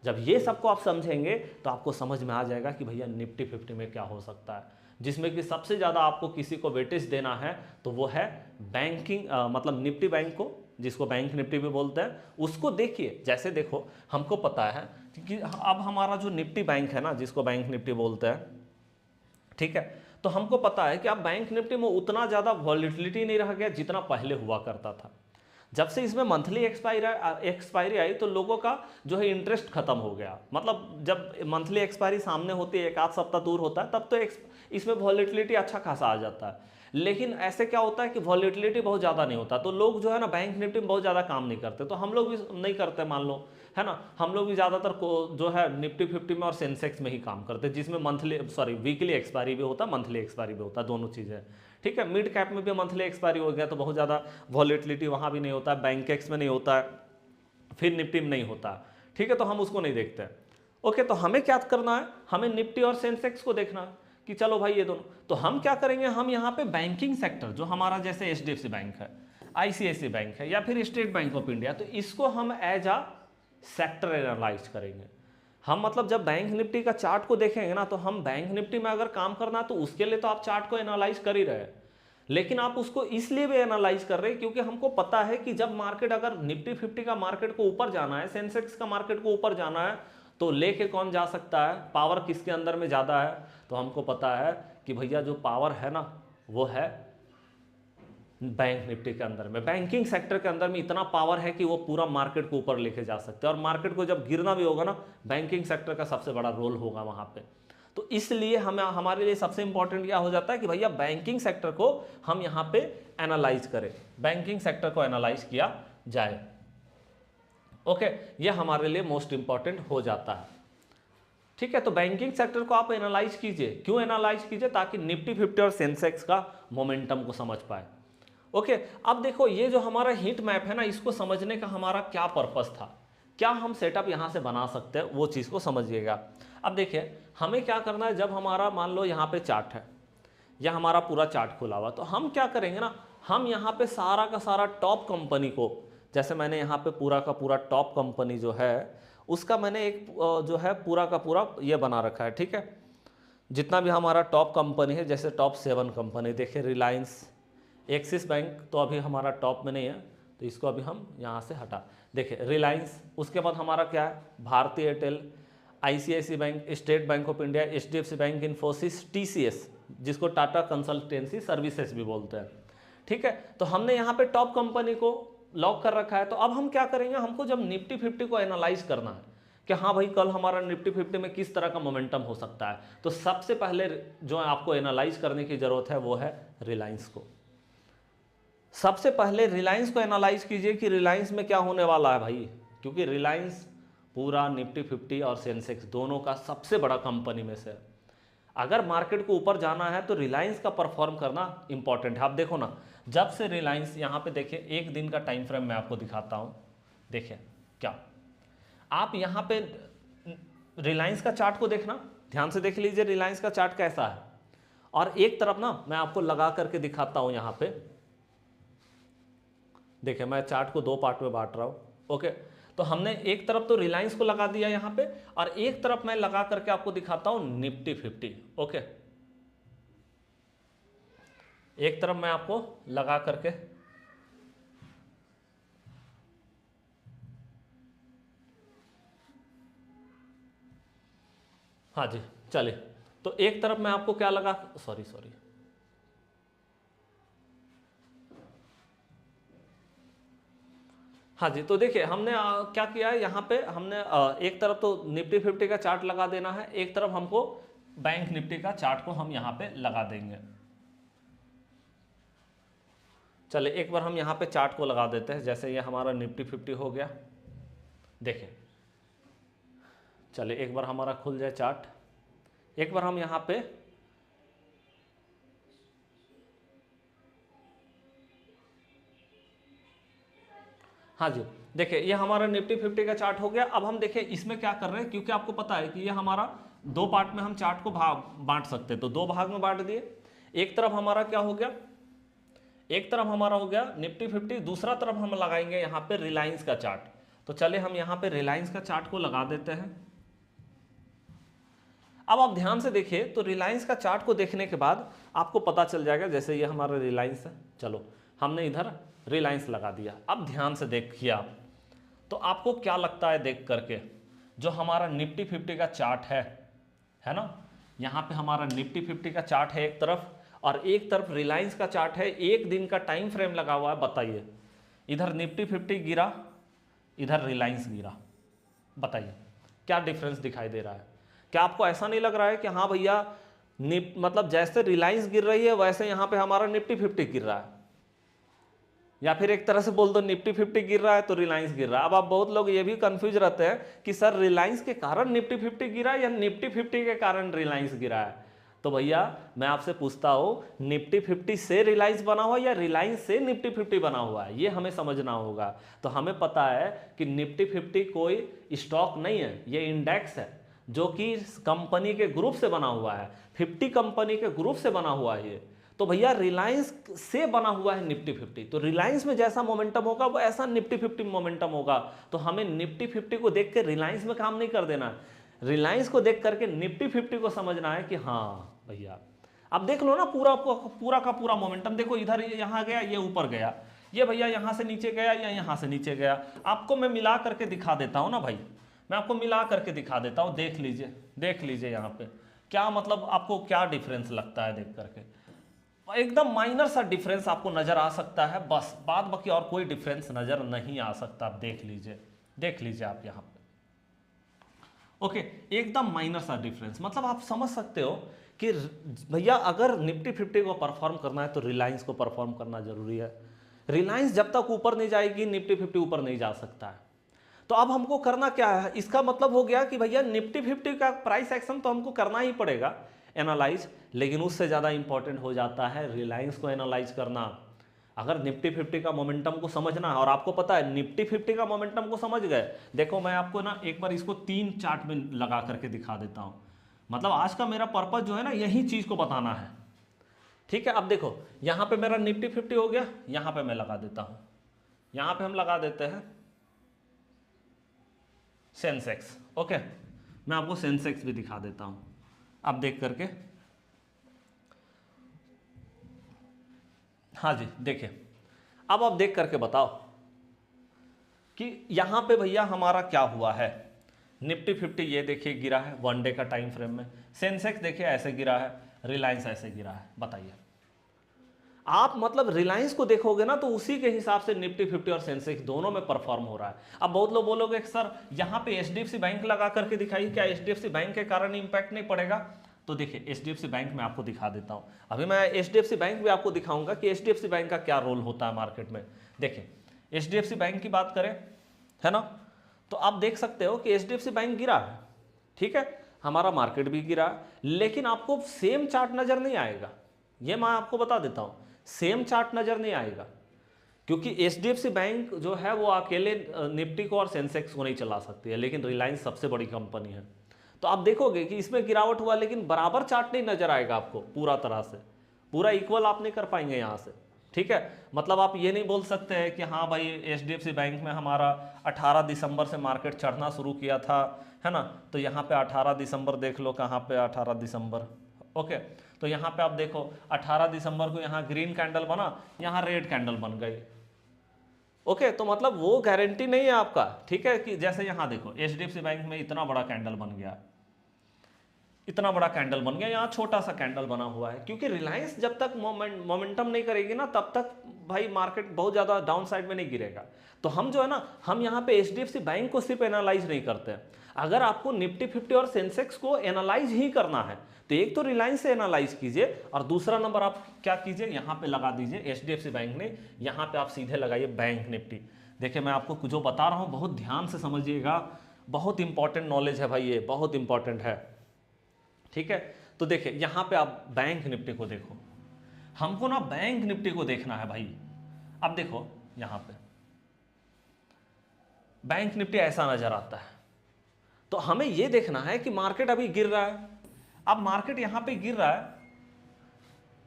जब ये सबको आप समझेंगे तो आपको समझ में आ जाएगा कि भैया निफ्टी 50 में क्या हो सकता है, जिसमें कि सबसे ज़्यादा आपको किसी को वेटेज देना है तो वो है बैंकिंग, मतलब निफ्टी बैंक को, जिसको बैंक निफ्टी भी बोलते हैं, उसको देखिए। जैसे देखो, हमको पता है कि अब हमारा जो निफ्टी बैंक है ना, जिसको बैंक निफ्टी बोलते हैं, ठीक है, तो हमको पता है कि अब बैंक निफ्टी में उतना ज़्यादा वॉलिटिलिटी नहीं रह गया जितना पहले हुआ करता था। जब से इसमें मंथली एक्सपायरी आई तो लोगों का जो है इंटरेस्ट खत्म हो गया। मतलब जब मंथली एक्सपायरी सामने होती है, एक आध सप्ताह दूर होता है, तब तो इसमें वॉलिटिलिटी अच्छा खासा आ जाता है। लेकिन ऐसे क्या होता है कि वॉलिटिलिटी बहुत ज़्यादा नहीं होता, तो लोग जो है ना बैंक निफ्टी में बहुत ज़्यादा काम नहीं करते। तो हम लोग भी नहीं करते, मान लो, है ना, हम लोग भी ज़्यादातर जो है निफ्टी 50 में और सेंसेक्स में ही काम करते हैं, जिसमें वीकली एक्सपायरी भी होता है, मंथली एक्सपायरी भी होता है, दोनों चीज़ें। ठीक है, मिड कैप में भी मंथली एक्सपायरी हो गया तो बहुत ज़्यादा वॉलिटिलिटी वहाँ भी नहीं होता है, बैंकेक्स में नहीं होता है, फिर निफ्टी में नहीं होता। ठीक है, तो हम उसको नहीं देखते। ओके, तो हमें क्या करना है, हमें निफ्टी और सेंसेक्स को देखना है कि चलो भाई ये दोनों। तो हम क्या करेंगे, हम यहाँ पे बैंकिंग सेक्टर जो हमारा जैसे HDFC बैंक है, ICICI बैंक है, या फिर स्टेट बैंक ऑफ इंडिया, तो इसको हम एज आ सेक्टर एनालाइज करेंगे। हम मतलब जब बैंक निफ्टी का चार्ट को देखेंगे ना, तो हम बैंक निफ्टी में अगर काम करना है तो उसके लिए तो आप चार्ट को एनालाइज कर ही रहे हैं, लेकिन आप उसको इसलिए भी एनालाइज कर रहे हैं क्योंकि हमको पता है कि जब मार्केट, अगर निफ्टी 50 का मार्केट को ऊपर जाना है, सेंसेक्स का मार्केट को ऊपर जाना है, तो लेके कौन जा सकता है, पावर किसके अंदर में ज़्यादा है। तो हमको पता है कि भैया जो पावर है ना, वो है बैंक निफ्टी के अंदर में। बैंकिंग सेक्टर के अंदर में इतना पावर है कि वो पूरा मार्केट को ऊपर लेके जा सकते हैं, और मार्केट को जब गिरना भी होगा ना, बैंकिंग सेक्टर का सबसे बड़ा रोल होगा वहाँ पे। तो इसलिए हमारे लिए सबसे इंपॉर्टेंट क्या हो जाता है कि भैया बैंकिंग सेक्टर को हम यहाँ पे एनालाइज करें, बैंकिंग सेक्टर को एनालाइज किया जाए। ओके, ये हमारे लिए मोस्ट इंपॉर्टेंट हो जाता है। ठीक है, तो बैंकिंग सेक्टर को आप एनालाइज कीजिए। क्यों एनालाइज कीजिए, ताकि निफ्टी 50 और सेंसेक्स का मोमेंटम को समझ पाए। ओके, अब देखो ये जो हमारा हीट मैप है ना, इसको समझने का हमारा क्या पर्पस था, क्या हम सेटअप यहाँ से बना सकते हैं, वो चीज़ को समझिएगा। अब देखिए हमें क्या करना है, जब हमारा मान लो यहाँ पे चार्ट है, या हमारा पूरा चार्ट खुला हुआ, तो हम क्या करेंगे ना, हम यहाँ पे सारा का सारा टॉप कंपनी को, जैसे मैंने यहाँ पे पूरा का पूरा टॉप कंपनी जो है उसका मैंने एक जो है पूरा का पूरा ये बना रखा है। ठीक है, जितना भी हमारा टॉप कंपनी है, जैसे टॉप 7 कंपनी, देखिए रिलायंस, एक्सिस बैंक तो अभी हमारा टॉप में नहीं है, तो इसको अभी हम यहाँ से हटा। देखिए रिलायंस, उसके बाद हमारा क्या है, भारतीय Airtel, ICICI bank, state bank of India, HDFC bank, Infosys, TCS, जिसको टाटा कंसल्टेंसी सर्विसेज भी बोलते हैं। ठीक है, तो हमने यहाँ पे टॉप कंपनी को लॉक कर रखा है। तो अब हम क्या करेंगे, हमको जब निफ्टी 50 को एनालाइज करना है कि हाँ भाई कल हमारा निफ्टी 50 में किस तरह का मोमेंटम हो सकता है, तो सबसे पहले जो आपको एनालाइज करने की जरूरत है वो है रिलायंस को। सबसे पहले रिलायंस को एनालाइज कीजिए कि रिलायंस में क्या होने वाला है भाई, क्योंकि रिलायंस पूरा निफ्टी 50 और सेंसेक्स दोनों का सबसे बड़ा कंपनी में से। अगर मार्केट को ऊपर जाना है तो रिलायंस का परफॉर्म करना इंपॉर्टेंट है। आप देखो ना, जब से रिलायंस, यहाँ पे देखिए एक दिन का टाइम फ्रेम मैं आपको दिखाता हूँ। देखिए क्या, आप यहाँ पे रिलायंस का चार्ट को देखना, ध्यान से देख लीजिए रिलायंस का चार्ट कैसा है। और एक तरफ ना मैं आपको लगा करके दिखाता हूँ यहाँ पे, देखिए मैं चार्ट को 2 पार्ट में बांट रहा हूँ। ओके, तो हमने एक तरफ तो रिलायंस को लगा दिया यहाँ पे, और एक तरफ मैं लगा करके आपको दिखाता हूँ निफ्टी 50। ओके, एक तरफ मैं आपको लगा करके, हाँ जी चलिए, तो एक तरफ मैं आपको क्या लगा, सॉरी, हाँ जी, तो देखिए हमने क्या किया है, यहाँ पे हमने एक तरफ तो निफ्टी 50 का चार्ट लगा देना है, एक तरफ हमको बैंक निफ्टी का चार्ट को हम यहाँ पे लगा देंगे। चलिए एक बार हम यहाँ पे चार्ट को लगा देते हैं, जैसे ये हमारा निफ्टी 50 हो गया। देखिए चलिए एक बार हमारा खुल जाए चार्ट, एक बार हम यहाँ पे, हाँ जी देखिए ये हमारा निफ्टी 50 का चार्ट हो गया। अब हम देखिए इसमें क्या कर रहे हैं, क्योंकि आपको पता है कि ये हमारा 2 पार्ट में हम चार्ट को बांट सकते हैं, तो 2 भाग में बांट दिए। एक तरफ हमारा क्या हो गया, एक तरफ हमारा हो गया निफ्टी 50, दूसरा तरफ हम लगाएंगे यहाँ पे रिलायंस का चार्ट। तो चलिए हम यहाँ पे रिलायंस का चार्ट को लगा देते हैं। अब आप ध्यान से देखिए, तो रिलायंस का चार्ट को देखने के बाद आपको पता चल जाएगा, जैसे ये हमारा रिलायंस है, चलो हमने इधर रिलायंस लगा दिया। अब ध्यान से देखिए आप, तो आपको क्या लगता है देख करके, जो हमारा निफ्टी 50 का चार्ट है ना, यहाँ पे हमारा निफ्टी 50 का चार्ट है एक तरफ, और एक तरफ रिलायंस का चार्ट है, एक दिन का टाइम फ्रेम लगा हुआ है। बताइए, इधर निफ्टी 50 गिरा, इधर रिलायंस गिरा, बताइए क्या डिफरेंस दिखाई दे रहा है? क्या आपको ऐसा नहीं लग रहा है कि हाँ भैया मतलब जैसे रिलायंस गिर रही है वैसे यहाँ पे हमारा निफ्टी 50 गिर रहा है? या फिर एक तरह से बोल दो निफ्टी 50 गिर रहा है तो रिलायंस गिर रहा है। अब आप बहुत लोग ये भी कंफ्यूज रहते हैं कि सर रिलायंस के कारण निफ्टी 50 गिरा या निफ्टी 50 के कारण रिलायंस गिरा है। तो भैया मैं आपसे पूछता हूं, निफ्टी 50 से रिलायंस बना हुआ या रिलायंस से निफ्टी 50 बना हुआ है, ये हमें समझना होगा। तो हमें पता है कि निफ्टी 50 कोई स्टॉक नहीं है, ये इंडेक्स है जो कि कंपनी के ग्रुप से बना हुआ है, 50 कंपनी के ग्रुप से बना हुआ है ये। तो भैया रिलायंस से बना हुआ है निफ्टी 50, तो रिलायंस में जैसा मोमेंटम होगा वो ऐसा निफ्टी 50 मोमेंटम होगा। तो हमें निफ्टी 50 को देख के रिलायंस में काम नहीं कर देना, रिलायंस को देख करके निफ्टी 50 को समझना है कि हाँ भैया अब देख लो ना पूरा का पूरा मोमेंटम देखो, इधर यहाँ गया, ये ऊपर गया, ये भैया यहाँ से नीचे गया या यहाँ से नीचे गया। आपको मैं मिला करके दिखा देता हूँ ना भाई, मैं आपको मिला करके दिखा देता हूँ, देख लीजिए यहाँ पे क्या मतलब आपको क्या डिफरेंस लगता है देख करके। एकदम माइनर सा डिफरेंस आपको नजर आ सकता है, बस बाद बाकी और कोई डिफरेंस नजर नहीं आ सकता। आप देख लीजिए आप यहाँ पे, ओके, एकदम माइनर सा डिफरेंस। मतलब आप समझ सकते हो कि भैया अगर निफ्टी 50 को परफॉर्म करना है तो रिलायंस को परफॉर्म करना जरूरी है। रिलायंस जब तक ऊपर नहीं जाएगी निफ्टी 50 ऊपर नहीं जा सकता है। तो अब हमको करना क्या है, इसका मतलब हो गया कि भैया निफ्टी 50 का प्राइस एक्शन तो हमको करना ही पड़ेगा एनालाइज, लेकिन उससे ज़्यादा इंपॉर्टेंट हो जाता है रिलायंस को एनालाइज करना। अगर निफ्टी 50 का मोमेंटम को समझना है, और आपको पता है निफ्टी 50 का मोमेंटम को समझ गए, देखो मैं आपको ना एक बार इसको 3 चार्ट में लगा करके दिखा देता हूँ। मतलब आज का मेरा पर्पज जो है ना यही चीज़ को बताना है, ठीक है। अब देखो यहाँ पे मेरा निफ्टी 50 हो गया, यहाँ पे मैं लगा देता हूँ, यहाँ पे हम लगा देते हैं सेंसेक्स, ओके। मैं आपको सेंसेक्स भी दिखा देता हूँ, आप देख करके, हाँ जी देखिए, अब आप देख करके बताओ कि यहां पे भैया हमारा क्या हुआ है। निफ्टी 50 ये देखिए गिरा है 1 डे का टाइम फ्रेम में, सेंसेक्स देखिए ऐसे गिरा है, रिलायंस ऐसे गिरा है। बताइए आप मतलब रिलायंस को देखोगे ना तो उसी के हिसाब से निफ्टी 50 और सेंसेक्स दोनों में परफॉर्म हो रहा है। अब बहुत लोग बोलोगे सर यहाँ पे एचडीएफसी बैंक लगा करके दिखाइए, क्या एचडीएफसी बैंक के कारण इंपैक्ट नहीं पड़ेगा? तो देखिए एचडीएफसी बैंक में आपको दिखा देता हूँ, अभी मैं एचडीएफसी बैंक भी आपको दिखाऊंगा कि एचडीएफसी बैंक का क्या रोल होता है मार्केट में। देखिए एचडीएफसी बैंक की बात करें, है ना, तो आप देख सकते हो कि एचडीएफसी बैंक गिरा है, ठीक है, हमारा मार्केट भी गिरा, लेकिन आपको सेम चार्ट नजर नहीं आएगा। ये मैं आपको बता देता हूँ, सेम चार्ट नजर नहीं आएगा, क्योंकि एचडीएफसी बैंक जो है वो अकेले निफ्टी को और सेंसेक्स को नहीं चला सकती है, लेकिन रिलायंस सबसे बड़ी कंपनी है। तो आप देखोगे कि इसमें गिरावट हुआ, लेकिन बराबर चार्ट नहीं नजर आएगा आपको, पूरा तरह से पूरा इक्वल आप नहीं कर पाएंगे यहाँ से, ठीक है। मतलब आप ये नहीं बोल सकते हैं कि हाँ भाई एचडीएफसी बैंक में हमारा 18 दिसंबर से मार्केट चढ़ना शुरू किया था, है ना, तो यहाँ पे 18 दिसंबर देख लो, कहाँ पे 18 दिसंबर, ओके। तो यहाँ पे आप देखो 18 दिसंबर को यहाँ ग्रीन कैंडल बना, यहाँ रेड कैंडल बन गई, ओके। तो मतलब वो गारंटी नहीं है आपका, ठीक है, कि जैसे यहाँ देखो एचडीएफसी बैंक में इतना बड़ा कैंडल बन गया, इतना बड़ा कैंडल बन गया, यहाँ छोटा सा कैंडल बना हुआ है, क्योंकि रिलायंस जब तक मोमेंटम नहीं करेगी ना तब तक भाई मार्केट बहुत ज़्यादा डाउन साइड में नहीं गिरेगा। तो हम जो है ना, हम यहाँ पे एचडीएफसी बैंक को सिर्फ एनालाइज नहीं करते हैं। अगर आपको निफ्टी 50 और सेंसेक्स को एनालाइज ही करना है तो एक तो रिलायंस से एनालाइज कीजिए, और दूसरा नंबर आप क्या कीजिए, यहाँ पे लगा दीजिए एचडीएफसी बैंक ने, यहाँ पे आप सीधे लगाइए बैंक निफ्टी। देखिए मैं आपको जो बता रहा हूँ बहुत ध्यान से समझिएगा, बहुत इंपॉर्टेंट नॉलेज है भाई, ये बहुत इंपॉर्टेंट है, ठीक है। तो देखिए यहाँ पे आप बैंक निफ्टी को देखो, हमको ना बैंक निफ्टी को देखना है भाई। अब देखो यहाँ पे बैंक निफ्टी ऐसा नजर आता है, तो हमें यह देखना है कि मार्केट अभी गिर रहा है। अब मार्केट यहां पे गिर रहा है,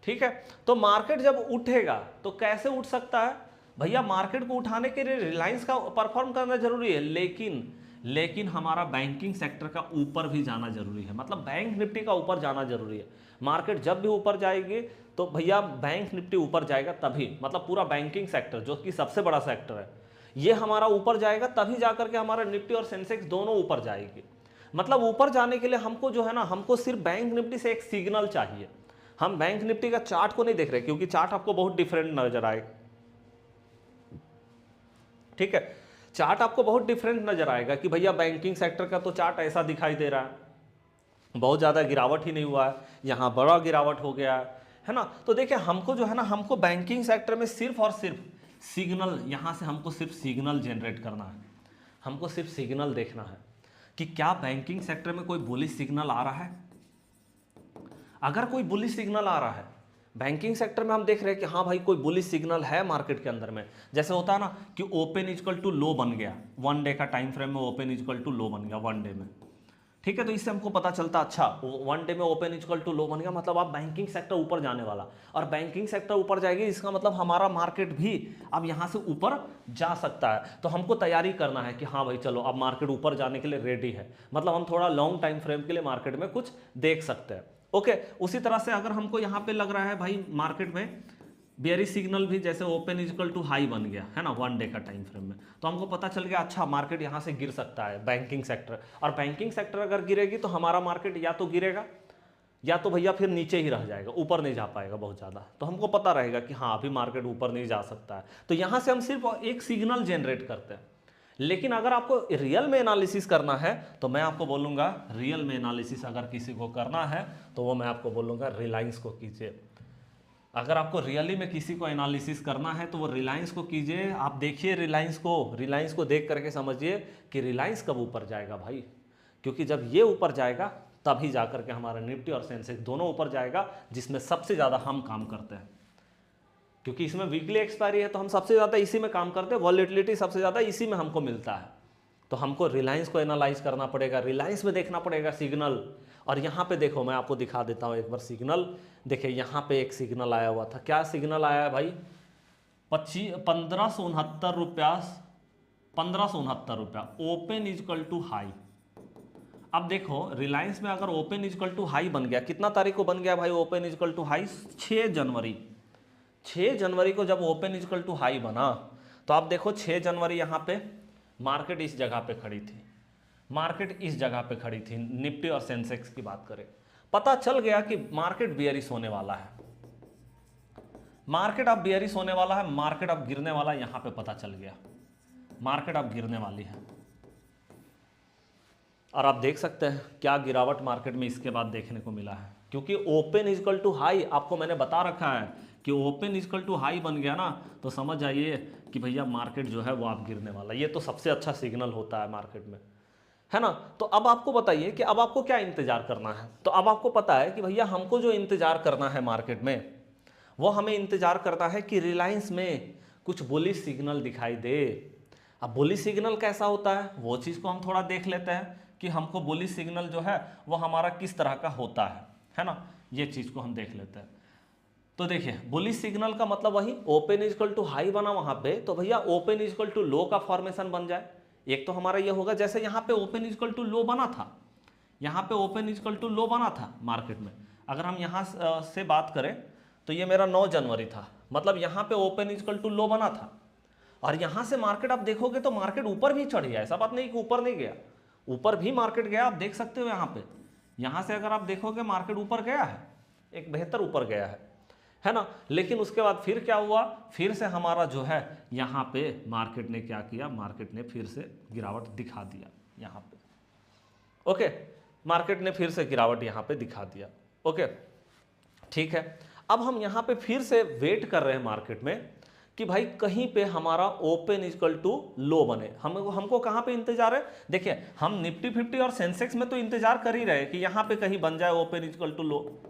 ठीक है, तो मार्केट जब उठेगा तो कैसे उठ सकता है भैया, मार्केट को उठाने के लिए रिलायंस का परफॉर्म करना जरूरी है, लेकिन लेकिन हमारा बैंकिंग सेक्टर का ऊपर भी जाना जरूरी है, मतलब बैंक निफ्टी का ऊपर जाना जरूरी है। मार्केट जब भी ऊपर जाएगी तो भैया बैंक निफ्टी ऊपर जाएगा तभी, मतलब पूरा बैंकिंग सेक्टर जो कि सबसे बड़ा सेक्टर है ये हमारा ऊपर जाएगा, तभी जाकर के हमारा निफ्टी और सेंसेक्स दोनों ऊपर जाएगी। मतलब ऊपर जाने के लिए हमको जो है ना, हमको सिर्फ बैंक निफ्टी से एक सिग्नल चाहिए। हम बैंक निफ्टी का चार्ट को नहीं देख रहे क्योंकि चार्ट आपको बहुत डिफरेंट नजर आएगा, ठीक है, चार्ट आपको बहुत डिफरेंट नजर आएगा कि भैया बैंकिंग सेक्टर का तो चार्ट ऐसा दिखाई दे रहा है, बहुत ज़्यादा गिरावट ही नहीं हुआ है, यहाँ बड़ा गिरावट हो गया है ना। तो देखिए हमको जो है ना, हमको बैंकिंग सेक्टर में सिर्फ और सिर्फ सिग्नल, यहाँ से हमको सिर्फ सिग्नल जनरेट करना है, हमको सिर्फ सिग्नल देखना है कि क्या बैंकिंग सेक्टर में कोई बुलिश सिग्नल आ रहा है। अगर कोई बुलिश सिग्नल आ रहा है बैंकिंग सेक्टर में, हम देख रहे हैं कि हाँ भाई कोई बुलिश सिग्नल है मार्केट के अंदर में, जैसे होता है ना कि ओपन इक्वल टू लो बन गया, 1 डे का टाइम फ्रेम में ओपन इक्वल टू लो बन गया 1 डे में, ठीक है, तो इससे हमको पता चलता अच्छा 1 डे में ओपन इक्वल टू लो बन गया, मतलब आप बैंकिंग सेक्टर ऊपर जाने वाला, और बैंकिंग सेक्टर ऊपर जाएगी इसका मतलब हमारा मार्केट भी अब यहाँ से ऊपर जा सकता है। तो हमको तैयारी करना है कि हाँ भाई चलो अब मार्केट ऊपर जाने के लिए रेडी है, मतलब हम थोड़ा लॉन्ग टाइम फ्रेम के लिए मार्केट में कुछ देख सकते हैं। ओके, उसी तरह से अगर हमको यहाँ पे लग रहा है भाई मार्केट में बेयरिश सिग्नल भी, जैसे ओपन इक्वल टू हाई बन गया है ना 1 डे का टाइम फ्रेम में, तो हमको पता चल गया अच्छा मार्केट यहाँ से गिर सकता है बैंकिंग सेक्टर, और बैंकिंग सेक्टर अगर गिरेगी तो हमारा मार्केट या तो गिरेगा या तो भैया फिर नीचे ही रह जाएगा, ऊपर नहीं जा पाएगा बहुत ज़्यादा। तो हमको पता रहेगा कि हाँ अभी मार्केट ऊपर नहीं जा सकता है, तो यहाँ से हम सिर्फ एक सिग्नल जनरेट करते हैं। लेकिन अगर आपको रियल में एनालिसिस करना है तो मैं आपको बोलूँगा, रियल में एनालिसिस अगर किसी को करना है तो वो मैं आपको बोलूँगा रिलायंस को कीजिए। अगर आपको रियली में किसी को एनालिसिस करना है तो वो रिलायंस को कीजिए। आप देखिए रिलायंस को देख करके समझिए कि रिलायंस कब ऊपर जाएगा भाई, क्योंकि जब ये ऊपर जाएगा तभी जाकर के हमारा निफ्टी और सेंसेक्स दोनों ऊपर जाएगा, जिसमें सबसे ज़्यादा हम काम करते हैं, क्योंकि इसमें वीकली एक्सपायरी है तो हम सबसे ज़्यादा इसी में काम करते हैं, वॉलेटिलिटी सबसे ज़्यादा इसी में हमको मिलता है। तो हमको रिलायंस को एनालाइज करना पड़ेगा, रिलायंस में देखना पड़ेगा सिग्नल। और यहाँ पे देखो मैं आपको दिखा देता हूँ एक बार सिग्नल। देखिए यहाँ पे एक सिग्नल आया हुआ था, क्या सिग्नल आया है भाई, 1569 रुपया, 1569 रुपया ओपन इजकल टू हाई। अब देखो रिलायंस में अगर ओपन इजकल टू हाई बन गया, कितना तारीख को बन गया भाई ओपन इजकल टू हाई, 6 जनवरी। 6 जनवरी को जब ओपन इजकल टू हाई बना तो आप देखो 6 जनवरी यहाँ पे मार्केट इस जगह पे खड़ी थी, मार्केट इस जगह पे खड़ी थी, निफ्टी और सेंसेक्स की बात करें, पता चल गया कि मार्केट बियरिश होने वाला है, मार्केट अब बियरिश होने वाला है, मार्केट अब गिरने वाला है, यहां पे पता चल गया मार्केट अब गिरने वाली है। और आप देख सकते हैं क्या गिरावट मार्केट में इसके बाद देखने को मिला है, क्योंकि ओपन इजकल टू हाई आपको मैंने बता रखा है कि ओपन इजकल टू हाई बन गया ना, तो समझ जाइए कि भैया मार्केट जो है वो आप गिरने वाला, ये तो सबसे अच्छा सिग्नल होता है मार्केट में, है ना। तो अब आपको बताइए कि अब आपको क्या इंतजार करना है। तो अब आपको पता है कि भैया हमको जो इंतजार करना है मार्केट में, वो हमें इंतजार करना है कि रिलायंस में कुछ बुलिश सिग्नल दिखाई दे। अब बुलिश सिग्नल कैसा होता है वो चीज़ को हम थोड़ा देख लेते हैं कि हमको बुलिश सिग्नल जो है वो हमारा किस तरह का होता है ना, ये चीज़ को हम देख लेते हैं। तो देखिए बुलिश सिग्नल का मतलब वही ओपन इजकल टू हाई बना वहां पे, तो भैया ओपन इजकल टू लो का फॉर्मेशन बन जाए। एक तो हमारा ये होगा जैसे यहाँ पे ओपन इजकल टू लो बना था, यहाँ पे ओपन इजकल टू लो बना था मार्केट में, अगर हम यहाँ से बात करें तो ये मेरा 9 जनवरी था, मतलब यहाँ पे ओपन इजकल टू लो बना था, और यहाँ से मार्केट आप देखोगे तो मार्केट ऊपर भी चढ़ गया, ऐसा बात नहीं कि ऊपर नहीं गया, ऊपर भी मार्केट गया, आप देख सकते हो यहाँ पे, यहाँ से अगर आप देखोगे मार्केट ऊपर गया है, एक बेहतर ऊपर गया है ना। लेकिन उसके बाद फिर क्या हुआ, फिर से हमारा जो है यहाँ पे मार्केट ने क्या किया, मार्केट ने फिर से गिरावट दिखा दिया यहाँ पे, ओके, मार्केट ने फिर से गिरावट यहाँ पे दिखा दिया, ओके ठीक है। अब हम यहाँ पे फिर से वेट कर रहे हैं मार्केट में कि भाई कहीं पे हमारा ओपन इक्वल टू लो बने। हमको कहाँ पे इंतजार है, देखिए हम निफ्टी 50 और सेंसेक्स में तो इंतजार कर ही रहे कि यहाँ पे कहीं बन जाए ओपन इक्वल टू लो,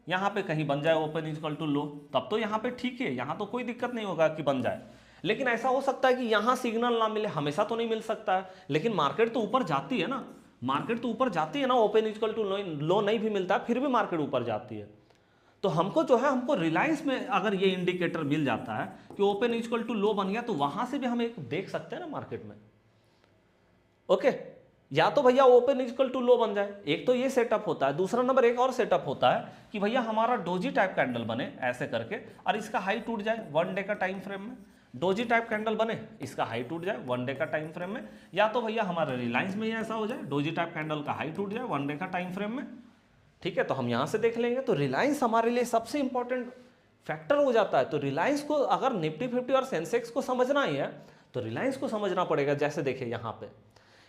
यहाँ पे कहीं बन जाए ओपन इक्वल टू लो, तब तो यहाँ पे ठीक है, यहाँ तो कोई दिक्कत नहीं होगा कि बन जाए। लेकिन ऐसा हो सकता है कि यहाँ सिग्नल ना मिले, हमेशा तो नहीं मिल सकता है, लेकिन मार्केट तो ऊपर जाती है ना, मार्केट तो ऊपर जाती है ना, ओपन इक्वल टू लो नहीं भी मिलता फिर भी मार्केट ऊपर जाती है। तो हमको जो है, हमको रिलायंस में अगर ये इंडिकेटर मिल जाता है कि ओपन इक्वल टू लो बन गया, तो वहां से भी हम एक देख सकते हैं ना मार्केट में, ओके या तो भैया ओपन इक्वल टू लो बन जाए, एक तो ये सेटअप होता है। दूसरा नंबर एक और सेटअप होता है कि भैया हमारा डोजी टाइप कैंडल बने ऐसे करके और इसका हाई टूट जाए 1 डे का टाइम फ्रेम में। डोजी टाइप कैंडल बने, इसका हाई टूट जाए 1 डे का टाइम फ्रेम में, या तो भैया हमारे रिलायंस में ही ऐसा हो जाए, डोजी टाइप कैंडल का हाई टूट जाए 1 डे का टाइम फ्रेम में। ठीक है, तो हम यहाँ से देख लेंगे। तो रिलायंस हमारे लिए सबसे इंपॉर्टेंट फैक्टर हो जाता है। तो रिलायंस को अगर निफ्टी 50 और सेंसेक्स को समझना ही है तो रिलायंस को समझना पड़ेगा। जैसे देखिए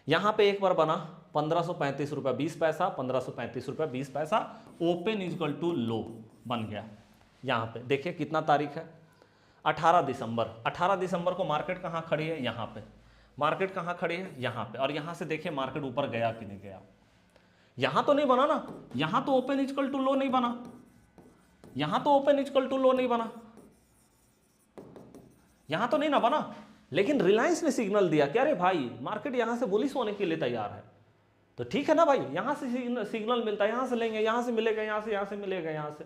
यहाँ पे एक बार बना 1535 रुपये 20 पैसा, 1535 रुपये 20 पैसा, ओपन इक्वल टू लो बन गया। यहाँ पे देखिए कितना तारीख है, 18 दिसंबर। 18 दिसंबर को मार्केट कहाँ खड़ी है, यहाँ पे। मार्केट कहाँ खड़ी है, यहाँ पे। और यहाँ से देखिए मार्केट ऊपर गया कि नहीं गया। यहाँ तो नहीं बना ना, यहाँ तो ओपन इक्वल टू लो नहीं बना, यहाँ तो ओपन इक्वल टू लो नहीं बना, यहाँ तो नहीं ना बना। लेकिन रिलायंस ने सिग्नल दिया कि अरे भाई मार्केट यहाँ से बुलिश होने के लिए तैयार है, तो ठीक है ना भाई, यहाँ से सिग्नल मिलता है, यहाँ से लेंगे, यहाँ से मिलेगा, यहाँ से मिलेगा, यहाँ से।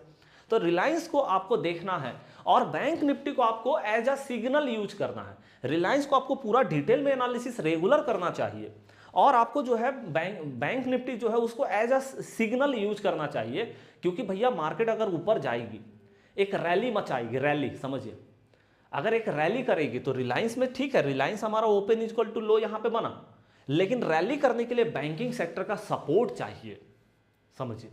तो रिलायंस को आपको देखना है और बैंक निफ्टी को आपको एज अ सिग्नल यूज करना है। रिलायंस को आपको पूरा डिटेल में एनालिसिस रेगुलर करना चाहिए और आपको जो है बैंक निफ्टी जो है उसको एज अ सिग्नल यूज करना चाहिए। क्योंकि भैया मार्केट अगर ऊपर जाएगी, एक रैली मचाएगी, रैली समझिए, अगर एक रैली करेगी तो रिलायंस में ठीक है, रिलायंस हमारा ओपन इक्वल टू लो यहाँ पे बना, लेकिन रैली करने के लिए बैंकिंग सेक्टर का सपोर्ट चाहिए, समझिए।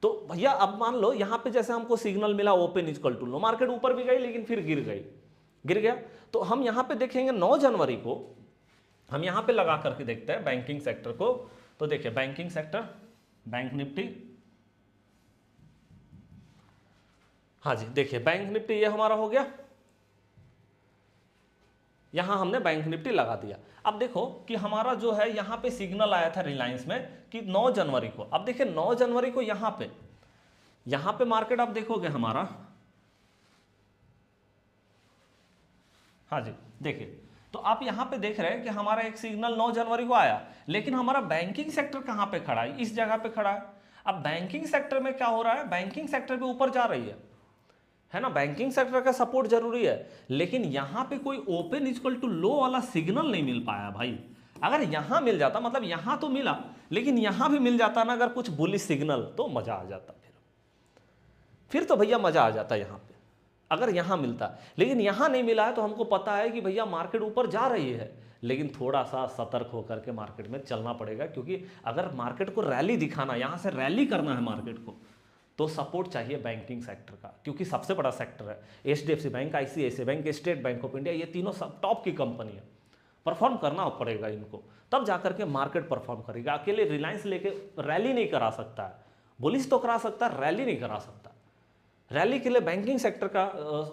तो भैया अब मान लो यहाँ पे जैसे हमको सिग्नल मिला open equal to low, market ऊपर भी गई लेकिन फिर गिर गया। तो हम यहाँ पे देखेंगे 9 जनवरी को, हम यहाँ पे लगा करके देखते हैं बैंकिंग सेक्टर को। तो देखिए बैंकिंग सेक्टर, बैंक निफ्टी, हाँ जी देखिए बैंक निफ्टी ये हमारा हो गया, यहां हमने बैंक निफ्टी लगा दिया। अब देखो कि हमारा जो है यहां पे सिग्नल आया था रिलायंस में कि 9 जनवरी को। अब देखिए 9 जनवरी को यहां पे मार्केट आप देखोगे हमारा, हाँ जी देखिए, तो आप यहां पे देख रहे हैं कि हमारा एक सिग्नल 9 जनवरी को आया, लेकिन हमारा बैंकिंग सेक्टर कहां पे खड़ा है, इस जगह पे खड़ा है। अब बैंकिंग सेक्टर में क्या हो रहा है, बैंकिंग सेक्टर पे ऊपर जा रही है ना, बैंकिंग सेक्टर का सपोर्ट जरूरी है। लेकिन यहां पे कोई ओपन इक्वल टू लो वाला सिग्नल नहीं मिल पाया भाई। अगर यहां मिल जाता, मतलब यहां तो मिला लेकिन यहां भी मिल जाता ना अगर कुछ बुलिश सिग्नल, तो मजा आ जाता। फिर तो भैया मजा आ जाता यहां पे अगर यहां मिलता। लेकिन यहां नहीं मिला है तो हमको पता है कि भैया मार्केट ऊपर जा रही है, लेकिन थोड़ा सा सतर्क होकर के मार्केट में चलना पड़ेगा। क्योंकि अगर मार्केट को रैली दिखाना, यहां से रैली करना है मार्केट को, तो सपोर्ट चाहिए बैंकिंग सेक्टर का, क्योंकि सबसे बड़ा सेक्टर है। HDFC bank, ICICI bank, state bank of India, ये तीनों सब टॉप की कंपनी है। परफॉर्म करना पड़ेगा इनको, तब जाकर के मार्केट परफॉर्म करेगा। अकेले रिलायंस लेके रैली नहीं करा सकता है, बुलिश तो करा सकता है, रैली नहीं करा सकता। रैली के लिए बैंकिंग सेक्टर का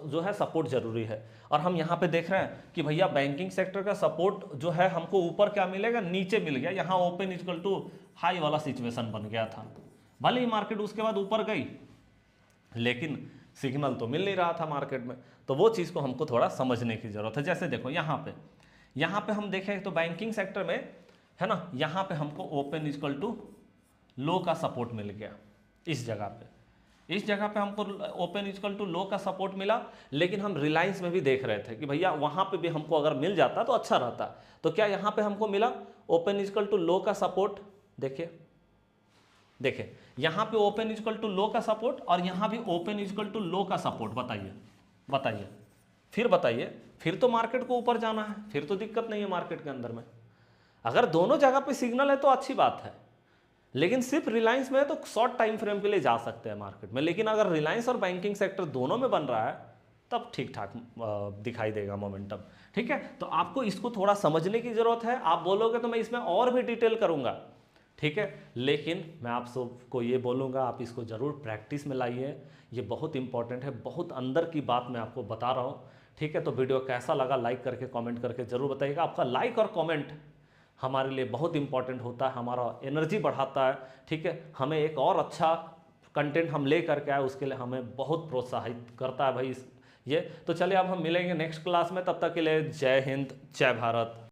जो है सपोर्ट जरूरी है। और हम यहाँ पे देख रहे हैं कि भैया बैंकिंग सेक्टर का सपोर्ट जो है हमको ऊपर क्या मिलेगा, नीचे मिल गया। यहाँ ओपन इक्वल टू हाई वाला सिचुएशन बन गया था। भले ही मार्केट उसके बाद ऊपर गई, लेकिन सिग्नल तो मिल नहीं रहा था मार्केट में। तो वो चीज़ को हमको थोड़ा समझने की जरूरत है। जैसे देखो यहाँ पे हम देखें तो बैंकिंग सेक्टर में है ना, यहाँ पे हमको ओपन इक्वल टू लो का सपोर्ट मिल गया। इस जगह पे हमको ओपन इक्वल टू लो का सपोर्ट मिला। लेकिन हम रिलायंस में भी देख रहे थे कि भैया वहाँ पे भी हमको अगर मिल जाता तो अच्छा रहता। तो क्या यहाँ पे हमको मिला ओपन इक्वल टू लो का सपोर्ट। देखिए यहाँ पे ओपन इक्वल टू लो का सपोर्ट और यहाँ भी ओपन इक्वल टू लो का सपोर्ट। बताइए फिर तो मार्केट को ऊपर जाना है, फिर तो दिक्कत नहीं है मार्केट के अंदर में। अगर दोनों जगह पे सिग्नल है तो अच्छी बात है, लेकिन सिर्फ रिलायंस में है तो शॉर्ट टाइम फ्रेम के लिए जा सकते हैं मार्केट में। लेकिन अगर रिलायंस और बैंकिंग सेक्टर दोनों में बन रहा है तब ठीक ठाक दिखाई देगा मोमेंटम। ठीक है, तो आपको इसको थोड़ा समझने की जरूरत है। आप बोलोगे तो मैं इसमें और भी डिटेल करूंगा, ठीक है, लेकिन मैं आप सबको ये बोलूँगा आप इसको ज़रूर प्रैक्टिस में लाइए। ये बहुत इंपॉर्टेंट है, बहुत अंदर की बात मैं आपको बता रहा हूँ। ठीक है, तो वीडियो कैसा लगा लाइक करके कमेंट करके ज़रूर बताइएगा। आपका लाइक और कमेंट हमारे लिए बहुत इंपॉर्टेंट होता है, हमारा एनर्जी बढ़ाता है। ठीक है, हमें एक और अच्छा कंटेंट हम ले करके आए, उसके लिए हमें बहुत प्रोत्साहित करता है भाई ये। तो चलिए अब हम मिलेंगे नेक्स्ट क्लास में, तब तक के लिए जय हिंद, जय भारत।